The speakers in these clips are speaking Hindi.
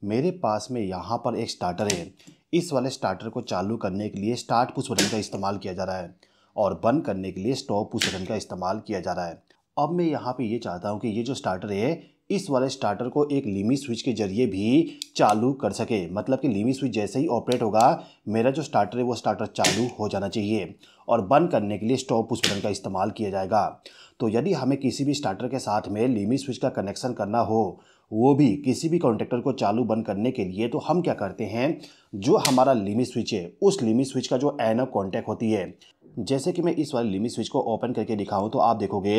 मेरे पास में यहाँ पर एक स्टार्टर है। इस वाले स्टार्टर को चालू करने के लिए स्टार्ट पुश बटन का इस्तेमाल किया जा रहा है और बंद करने के लिए स्टॉप पुश बटन का इस्तेमाल किया जा रहा है। अब मैं यहाँ पे ये चाहता हूँ कि ये जो स्टार्टर है, इस वाले स्टार्टर को एक लिमिट स्विच के जरिए भी चालू कर सके। मतलब कि लिमिट स्विच जैसे ही ऑपरेट होगा, मेरा जो स्टार्टर है वो स्टार्टर चालू हो जाना चाहिए और बंद करने के लिए स्टॉप पुश बटन का इस्तेमाल किया जाएगा। तो यदि हमें किसी भी स्टार्टर के साथ में लिमिट स्विच का कनेक्शन करना हो, वो भी किसी भी कॉन्टैक्टर को चालू बंद करने के लिए, तो हम क्या करते हैं, जो हमारा लिमिट स्विच है उस लिमिट स्विच का जो एन ऑफ कॉन्टैक्ट होती है, जैसे कि मैं इस वाले लिमिट स्विच को ओपन करके दिखाऊं तो आप देखोगे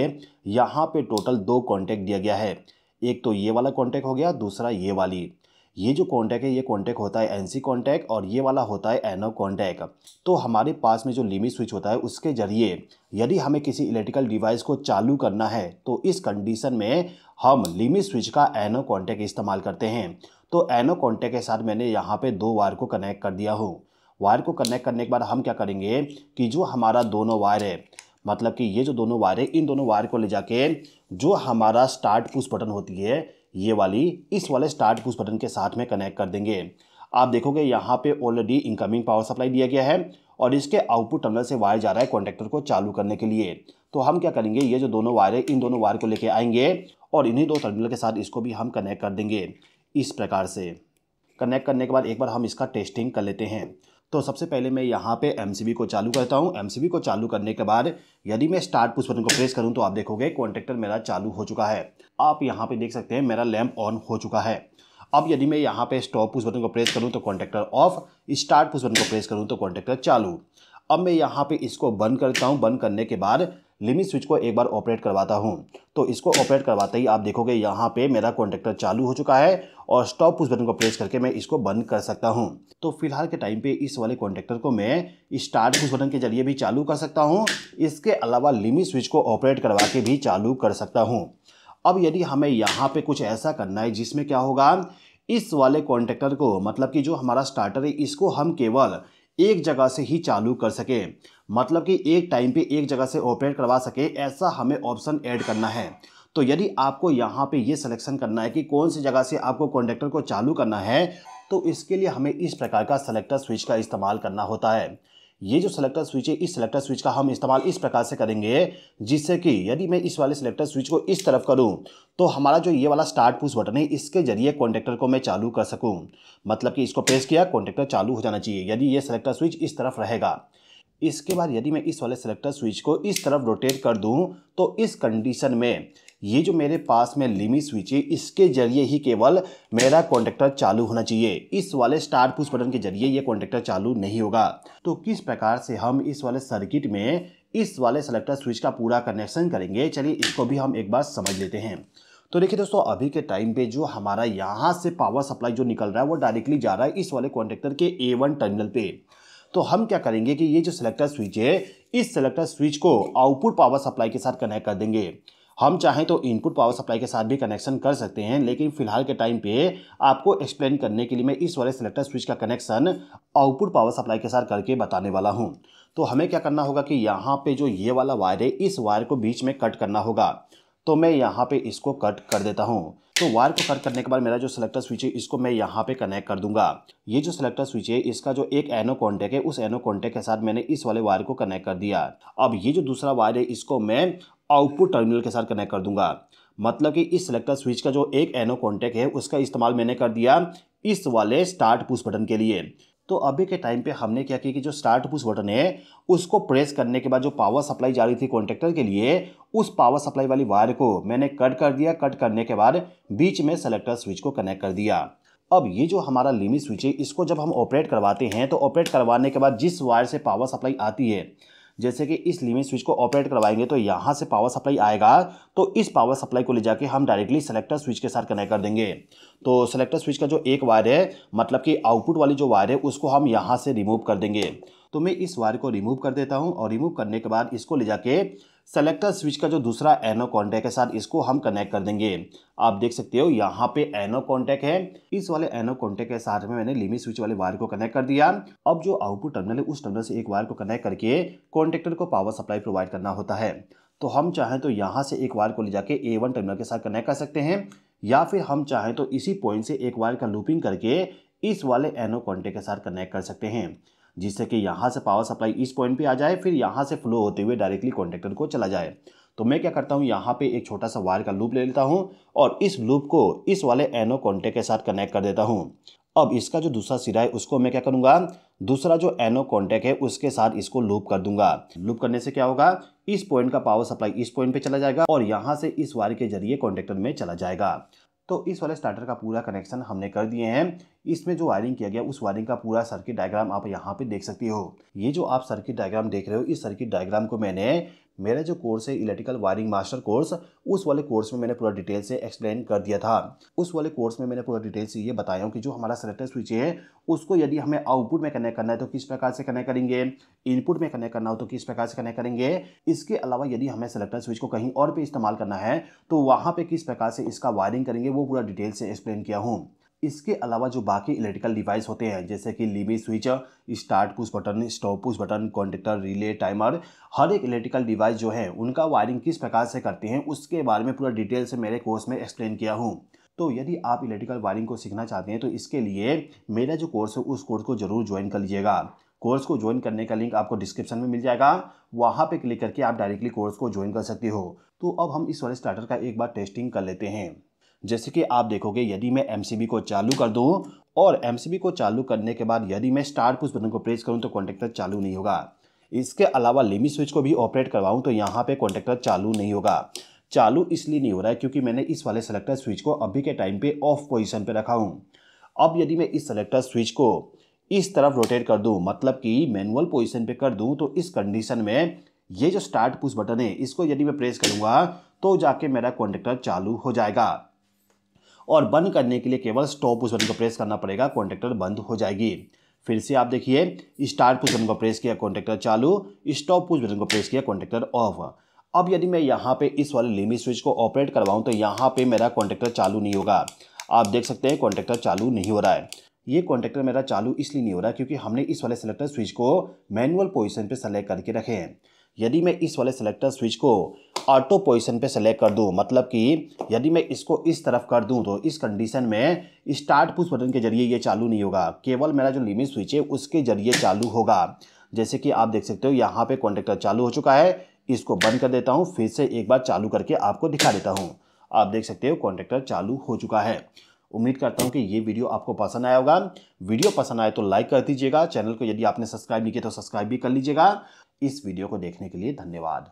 यहाँ पे टोटल 2 कॉन्टैक्ट दिया गया है। एक तो ये वाला कॉन्टैक्ट हो गया, दूसरा ये वाली। ये जो कॉन्टैक्ट है ये कॉन्टैक्ट होता है एनसी कॉन्टैक्ट और ये वाला होता है एनओ कॉन्टैक्ट। तो हमारे पास में जो लिमिट स्विच होता है उसके जरिए यदि हमें किसी इलेक्ट्रिकल डिवाइस को चालू करना है तो इस कंडीशन में हम लिमिट स्विच का एनओ कॉन्टैक्ट इस्तेमाल करते हैं। तो एनओ कॉन्टैक्ट के साथ मैंने यहाँ पे 2 वायर को कनेक्ट कर दिया हूँ। वायर को कनेक्ट करने के बाद हम क्या करेंगे कि जो हमारा दोनों वायर है, मतलब कि ये जो दोनों वायर है, इन दोनों वायर को ले जाके जो हमारा स्टार्ट पुश बटन होती है ये वाली, इस वाले स्टार्ट पुश बटन के साथ में कनेक्ट कर देंगे। आप देखोगे यहाँ पे ऑलरेडी इनकमिंग पावर सप्लाई दिया गया है और इसके आउटपुट टर्मिनल से वायर जा रहा है कॉन्टैक्टर को चालू करने के लिए। तो हम क्या करेंगे, ये जो दोनों वायर है इन दोनों वायर को लेके आएंगे और इन्हीं 2 टर्मिनल के साथ इसको भी हम कनेक्ट कर देंगे। इस प्रकार से कनेक्ट करने के बाद एक बार हम इसका टेस्टिंग कर लेते हैं। तो सबसे पहले मैं यहाँ पे एमसीबी को चालू करता हूँ। एमसीबी को चालू करने के बाद यदि मैं स्टार्ट पुश बटन को प्रेस करूँ तो आप देखोगे कॉन्टैक्टर मेरा चालू हो चुका है। आप यहाँ पे देख सकते हैं मेरा लैंप ऑन हो चुका है। अब यदि मैं यहाँ पे स्टॉप पुश बटन को प्रेस करूँ तो contactor of, start push button को प्रेस करूँ तो कॉन्टैक्टर चालू। अब मैं यहाँ पे इसको बंद करता हूँ। बंद करने के बाद लिमिट स्विच को एक बार ऑपरेट करवाता हूँ। तो इसको ऑपरेट करवाते ही आप देखोगे यहाँ पे मेरा कॉन्टैक्टर चालू हो चुका है और स्टॉप पुश बटन को प्रेस करके मैं इसको बंद कर सकता हूँ। तो फिलहाल के टाइम पे इस वाले कॉन्टैक्टर को मैं स्टार्ट पुश बटन के जरिए भी चालू कर सकता हूँ। इसके अलावा लिमिट स्विच को ऑपरेट करवा के भी चालू कर सकता हूँ। अब यदि हमें यहाँ पे कुछ ऐसा करना है जिसमें क्या होगा, इस वाले कॉन्टैक्टर को, मतलब कि जो हमारा स्टार्टर है, इसको हम केवल एक जगह से ही चालू कर सके, मतलब कि एक टाइम पे एक जगह से ऑपरेट करवा सके, ऐसा हमें ऑप्शन ऐड करना है। तो यदि आपको यहाँ पे ये सिलेक्शन करना है कि कौन सी जगह से आपको कॉन्टैक्टर को चालू करना है, तो इसके लिए हमें इस प्रकार का सेलेक्टर स्विच का इस्तेमाल करना होता है। ये जो सेलेक्टर स्विच है, इस सेलेक्टर स्विच का हम इस्तेमाल इस प्रकार से करेंगे जिससे कि यदि मैं इस वाले सेलेक्टर स्विच को इस तरफ करूं तो हमारा जो ये वाला स्टार्ट पुश बटन है इसके जरिए कॉन्टैक्टर को मैं चालू कर सकूं। मतलब कि इसको प्रेस किया, कॉन्टैक्टर चालू हो जाना चाहिए यदि ये सेलेक्टर स्विच इस तरफ रहेगा। इसके बाद यदि मैं इस वाले सेलेक्टर स्विच को इस तरफ रोटेट कर दूं तो इस कंडीशन में ये जो मेरे पास में लिमिट स्विच है इसके जरिए ही केवल मेरा कॉन्टैक्टर चालू होना चाहिए। इस वाले स्टार्ट पुश बटन के जरिए ये कॉन्टैक्टर चालू नहीं होगा। तो किस प्रकार से हम इस वाले सर्किट में इस वाले सेलेक्टर स्विच का पूरा कनेक्शन करेंगे, चलिए इसको भी हम एक बार समझ लेते हैं। तो देखिए दोस्तों, अभी के टाइम पे जो हमारा यहाँ से पावर सप्लाई जो निकल रहा है वो डायरेक्टली जा रहा है इस वाले कॉन्टैक्टर के A1 टर्मिनल पे। तो हम क्या करेंगे कि ये जो सेलेक्टर स्विच है, इस सेलेक्टर स्विच को आउटपुट पावर सप्लाई के साथ कनेक्ट कर देंगे। हम चाहें तो इनपुट पावर सप्लाई के साथ भी कनेक्शन कर सकते हैं, लेकिन फिलहाल के टाइम पे आपको एक्सप्लेन करने के लिए मैं इस वाले सेलेक्टर स्विच का कनेक्शन आउटपुट पावर सप्लाई के साथ करके बताने वाला हूं। तो हमें क्या करना होगा कि यहाँ पे जो ये वाला वायर है, इस वायर को बीच में कट करना होगा। तो मैं यहाँ पे इसको कट कर देता हूँ। तो वायर को कट करने के बाद मेरा जो सेलेक्टर स्विच है इसको मैं यहाँ पे कनेक्ट कर दूंगा। ये जो सेलेक्टर स्विच है इसका जो एक एनो कॉन्टैक्ट है, उस एनो कॉन्टैक्ट के साथ मैंने इस वाले वायर को कनेक्ट कर दिया। अब ये जो दूसरा वायर है इसको मैं आउटपुट टर्मिनल के साथ कनेक्ट कर दूंगा। मतलब कि इस सेलेक्टर स्विच का जो एक एनो कॉन्टैक्ट है उसका इस्तेमाल मैंने कर दिया इस वाले स्टार्ट पुश बटन के लिए। तो अभी के टाइम पे हमने क्या किया कि जो स्टार्ट पुश बटन है उसको प्रेस करने के बाद जो पावर सप्लाई जा रही थी कॉन्टैक्टर के लिए, उस पावर सप्लाई वाली वायर को मैंने कट कर दिया। कट करने के बाद बीच में सेलेक्टर स्विच को कनेक्ट कर दिया। अब ये जो हमारा लिमिट स्विच है इसको जब हम ऑपरेट करवाते हैं तो ऑपरेट करवाने के बाद जिस वायर से पावर सप्लाई आती है, जैसे कि इस लिमिट स्विच को ऑपरेट करवाएंगे तो यहाँ से पावर सप्लाई आएगा, तो इस पावर सप्लाई को ले जाके हम डायरेक्टली सेलेक्टर स्विच के साथ कनेक्ट कर देंगे। तो सेलेक्टर स्विच का जो एक वायर है, मतलब कि आउटपुट वाली जो वायर है, उसको हम यहाँ से रिमूव कर देंगे। तो मैं इस वायर को रिमूव कर देता हूँ और रिमूव करने के बाद इसको ले जाके सेलेक्टर स्विच का जो दूसरा एनो कॉन्टैक्ट के साथ इसको हम कनेक्ट कर देंगे। आप देख सकते हो यहाँ पे एनो कॉन्टैक्ट है। इस वाले एनो कॉन्टैक्ट के साथ में मैंने लिमिट स्विच वाले वायर को कनेक्ट कर दिया। अब जो आउटपुट टर्मिनल है उस टर्मिनल से एक वायर को कनेक्ट करके कॉन्टैक्टर को पावर सप्लाई प्रोवाइड करना होता है। तो हम चाहें तो यहाँ से एक वायर को ले जाके A1 टर्मिनल के साथ कनेक्ट कर सकते हैं या फिर हम चाहें तो इसी पॉइंट से एक वायर का लूपिंग करके इस वाले एनो कॉन्टैक्ट के साथ कनेक्ट कर सकते हैं, जिससे कि यहाँ से पावर सप्लाई इस पॉइंट पे आ जाए, फिर यहाँ से फ्लो होते हुए डायरेक्टली कॉन्टैक्टर को चला जाए। तो मैं क्या करता हूँ, यहाँ पे एक छोटा सा वायर का लूप ले लेता हूँ और इस लूप को इस वाले एनो कॉन्टैक्ट के साथ कनेक्ट कर देता हूँ। अब इसका जो दूसरा सिरा है उसको मैं क्या करूँगा, दूसरा जो एनो कॉन्टैक्ट है उसके साथ इसको लूप कर दूंगा। लूप करने से क्या होगा, इस पॉइंट का पावर सप्लाई इस पॉइंट पे चला जाएगा और यहाँ से इस वायर के जरिए कॉन्टैक्टर में चला जाएगा। तो इस वाले स्टार्टर का पूरा कनेक्शन हमने कर दिए हैं। इसमें जो वायरिंग किया गया उस वायरिंग का पूरा सर्किट डायग्राम आप यहाँ पे देख सकती हो। ये जो आप सर्किट डायग्राम देख रहे हो, इस सर्किट डायग्राम को मैंने मेरा जो कोर्स है इलेक्ट्रिकल वायरिंग मास्टर कोर्स, उस वाले कोर्स में मैंने पूरा डिटेल से एक्सप्लेन कर दिया था। उस वाले कोर्स में मैंने पूरा डिटेल से ये बताया हूँ कि जो हमारा सेलेक्टर स्विच है उसको यदि हमें आउटपुट में कनेक्ट करना है तो किस प्रकार से कनेक्ट करेंगे, इनपुट में कनेक्ट करना हो तो किस प्रकार से कनेक्ट करेंगे। इसके अलावा यदि हमें सेलेक्टर स्विच को कहीं और पे इस्तेमाल करना है तो वहाँ पे किस प्रकार से इसका वायरिंग करेंगे, वो पूरा डिटेल से एक्सप्लेन किया हूँ। इसके अलावा जो बाकी इलेक्ट्रिकल डिवाइस होते हैं जैसे कि limit switch, start push button, stop push button, contactor, relay, timer, हर एक इलेक्ट्रिकल डिवाइस जो है उनका वायरिंग किस प्रकार से करते हैं उसके बारे में पूरा डिटेल से मेरे कोर्स में एक्सप्लेन किया हूँ। तो यदि आप इलेक्ट्रिकल वायरिंग को सीखना चाहते हैं तो इसके लिए मेरा जो कोर्स है उस कोर्स को जरूर ज्वाइन कर लीजिएगा। कोर्स को ज्वाइन करने का लिंक आपको डिस्क्रिप्शन में मिल जाएगा, वहाँ पे क्लिक करके आप डायरेक्टली कोर्स को ज्वाइन कर सकते हो। तो अब हम इस वाले स्टार्टर का एक बार टेस्टिंग कर लेते हैं। जैसे कि आप देखोगे यदि मैं एमसीबी को चालू कर दूं और एमसीबी को चालू करने के बाद यदि मैं स्टार्ट पुश बटन को प्रेस करूं तो कॉन्टैक्टर चालू नहीं होगा। इसके अलावा लिमिट स्विच को भी ऑपरेट करवाऊं तो यहाँ पे कॉन्टैक्टर चालू नहीं होगा। चालू इसलिए नहीं हो रहा है क्योंकि मैंने इस वाले सेलेक्टर स्विच को अभी के टाइम पे ऑफ पोजीशन पे रखा हूँ। अब यदि मैं इस सेलेक्टर स्विच को इस तरफ रोटेट कर दूँ, मतलब कि मैनुअल पोजीशन पे कर दूँ, तो इस कंडीशन में ये जो स्टार्ट पुश बटन है इसको यदि मैं प्रेस करूँगा तो जाके मेरा कॉन्टैक्टर चालू हो जाएगा और बंद करने के लिए केवल स्टॉप पुश बटन को प्रेस करना पड़ेगा, कॉन्टैक्टर बंद हो जाएगी। फिर से आप देखिए, स्टार्ट पुश बटन को प्रेस किया कॉन्टैक्टर चालू, स्टॉप पुश बटन को प्रेस किया कॉन्टैक्टर ऑफ। अब यदि मैं यहाँ पे इस वाले लिमिट स्विच को ऑपरेट करवाऊँ तो यहाँ पे मेरा कॉन्टैक्टर चालू नहीं होगा। आप देख सकते हैं कॉन्टैक्टर चालू नहीं हो रहा है। ये कॉन्टैक्टर मेरा चालू इसलिए नहीं हो रहा है क्योंकि हमने इस वाले सेलेक्टर स्विच को मैनुअल पोजीशन पे सेलेक्ट करके रखे हैं। यदि मैं इस वाले सेलेक्टर स्विच को ऑटो पोजीशन पे सेलेक्ट कर दूं, मतलब कि यदि मैं इसको इस तरफ कर दूं तो इस कंडीशन में स्टार्ट पुश बटन के जरिए ये चालू नहीं होगा, केवल मेरा जो लिमिट स्विच है उसके जरिए चालू होगा। जैसे कि आप देख सकते हो यहाँ पे कॉन्टैक्टर चालू हो चुका है। इसको बंद कर देता हूँ, फिर से एक बार चालू करके आपको दिखा देता हूँ। आप देख सकते हो कॉन्टैक्टर चालू हो चुका है। उम्मीद करता हूँ कि ये वीडियो आपको पसंद आया होगा। वीडियो पसंद आए तो लाइक कर दीजिएगा। चैनल को यदि आपने सब्सक्राइब नहीं किया तो सब्सक्राइब भी कर लीजिएगा। इस वीडियो को देखने के लिए धन्यवाद।